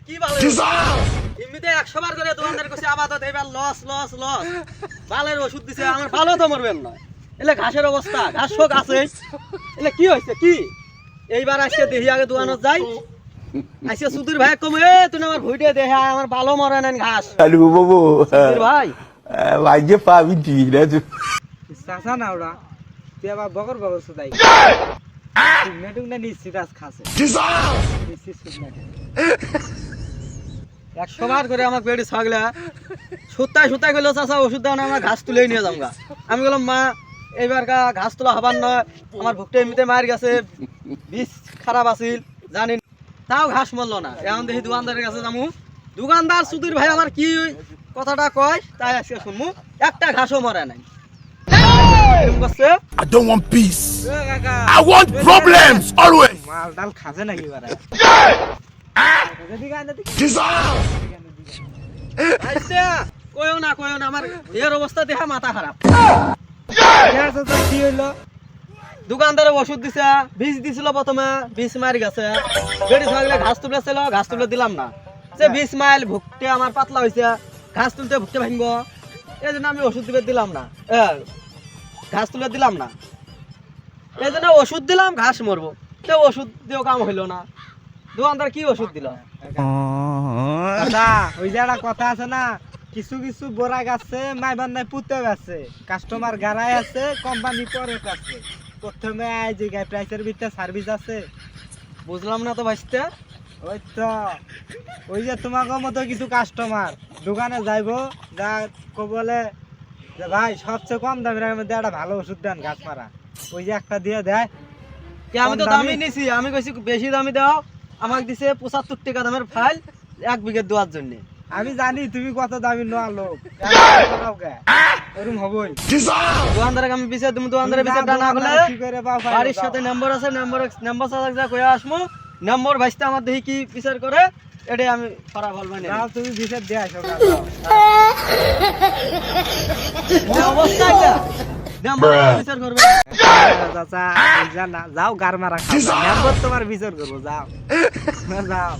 কি ভালো এমনিতে 100 বার করে দোকানদার কাছে আপাতত এবার লস লস লস বালের ওষুধ দিছে আমার ভালো তো মরবেন না এলে ঘাসের অবস্থা ঘাস শোক আছে এলে কি হইছে কি এইবার আজকে দেখি আগে দোকানত যাই আজকে সুধীর ভাই কমে তুই আমার ভুইটে দেখে আমার ভালো মরে নেন ঘাস আলু বাবু সুধীর ভাই ভাইকে পাবি তুই না তুই চাচা না ওরা তুই আবার বকর বকর সুদাই নেটুক না নিশ্চিত আজ খাসে নিশ্চিত সুদ 100 বার করে আমাকে বেড়ি ছাগলা সুতায় সুতায় গেল চাচা ওষুধ দাও না আমরা ঘাস তুলে নিয়ে যাবো আমি বললাম মা এইবার ঘাস তোলা হবার নয় আমার ভুকটা এমনিতে মার গেছে বীজ খারাপ আছিল জানি তাও ঘাস মরলো না এখন দেখি দোকানদারের কাছে যাবো দোকানদার সুধীর ভাই আমার কি কথাটা কয় তাই আজকে শুনবো একটা ঘাসও মরে নাই এরকম করছে I don't want peace. কাকা I want problems always. মাল ডাল খাজে নাকি বারা এদিকে আয় এদিকে আইসা কইও না আমার এর অবস্থা দেখা মাথা খারাপ চাচা কি হইলো দোকানদারে ওষুধ দিছে বীজ দিছিল প্রথমে বীজ মারি গেছে বেড়ি ছাগলে ঘাস তুলেছিল ঘাস তুলে দিলাম না যে 20 মাইল ভুকতে আমার পাতলা হইছে ঘাস তুলতে ভুকতে ভাঙবো এই জন্য আমি ওষুধ দিবে দিলাম না ঘাস তুলে দিলাম না এই জন্য ওষুধ দিলাম ঘাস মরবো তো ওষুধ দিয়েও কাম হইলো না দোকানদার কি ওষুধ দিল দাদা ওই যে একটা কথা আছে না কিছু কিছু বোরা গাছে মাইবার নাই পুতে গেছে কাস্টমার গাড়াই আছে কোম্পানি পরে আছে প্রথমে আই যে গাই প্রাইসের ভিতরে সার্ভিস আছে বুঝলাম না তো ভাইস্তে ওই তো ওই যে তোমাকে মতো কিছু কাস্টমার দোকানে যাইবো যা বলে যে ভাই সবচেয়ে কম দামের মধ্যে একটা ভালো ওষুধ দেন গাছ মারা ওই যে একটা দিয়ে দেয় আমি তো দামি নিছি আমি কইছি বেশি দামি দাও আমাকে দিছে 75 টাকা দামের ফাইল 1 বিঘা দেওয়ার জন্য আমি জানি তুমি কত দামি নোয়া লোক ওরকম হবই দোকানদারে আমি পিছে তুমি দোকানদারে পিছে টানা হলে কি করে বাবা বাড়ির সাথে নাম্বার আছে নাম্বার সাথে যা কইয়া আসমু নম্বর ভাইস্তে আমার দেখি কি বিচার করে এটাই আমি পারা বলবো না যাও তুমি বিচার দিয়ে আসো অবস্থা এটা নম্বর বিচার করবে চাচা জানা যাও গার মারা খাও নম্বর তোমার বিচার করবো যাও যাও